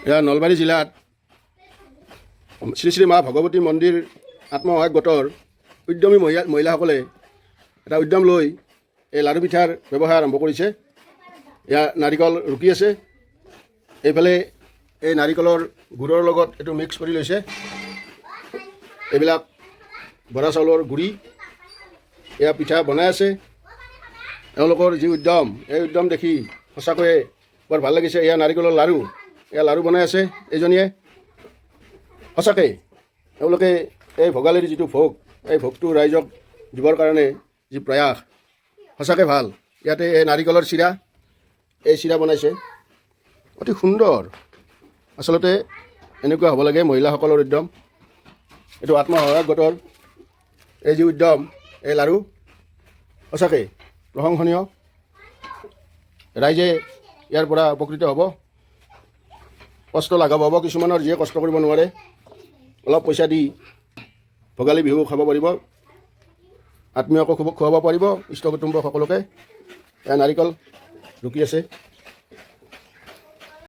এয়া নলবাৰী জিলাত শ্ৰী শ্ৰী মা ভগৱতী মন্দিৰ আত্মসহায়ক গোটৰ উদ্যমী মহিলাসকলে এটা উদ্যম লৈ এই লাড়ু পিঠাৰ ব্যৱসায় আৰম্ভ কৰিছে। এয়া নাৰিকল ৰুকি আছে, এইফালে এই নাৰিকলৰ গুড়ৰ লগত এইটো মিক্স কৰি লৈছে। এইবিলাক বৰা চাউলৰ গুড়ি, এয়া পিঠা বনাই আছে। এওঁলোকৰ যি উদ্যম, এই উদ্যম দেখি সঁচাকৈয়ে বৰ ভাল লাগিছে। এয়া নাৰিকলৰ লাড়ু, এয়া লাড়ু বনাই আছে এইজনীয়ে। সঁচাকৈ এওঁলোকে এই ভোগালীৰ যিটো ভোগ, এই ভোগটো ৰাইজক দিবৰ কাৰণে যি প্ৰয়াস, সঁচাকৈ ভাল। ইয়াতে এই নাৰিকলৰ চিৰা, এই চিৰা বনাইছে, অতি সুন্দৰ। আচলতে এনেকুৱা হ'ব লাগে মহিলাসকলৰ উদ্যম। এইটো আত্মসহায়ক গোটৰ এই যি উদ্যম, এই লাড়ু সঁচাকৈ প্ৰশংসনীয়। ৰাইজে ইয়াৰ পৰা উপকৃত হ'ব, কষ্ট লাঘৱ হ'ব। কিছুমানৰ যিয়ে কষ্ট কৰিব নোৱাৰে, অলপ পইচা দি ভোগালী বিহু খাব পাৰিব, আত্মীয়কো খুৱাব পাৰিব, ইষ্ট কুটুম্ব সকলোকে। এয়া নাৰিকল ৰুকি আছে।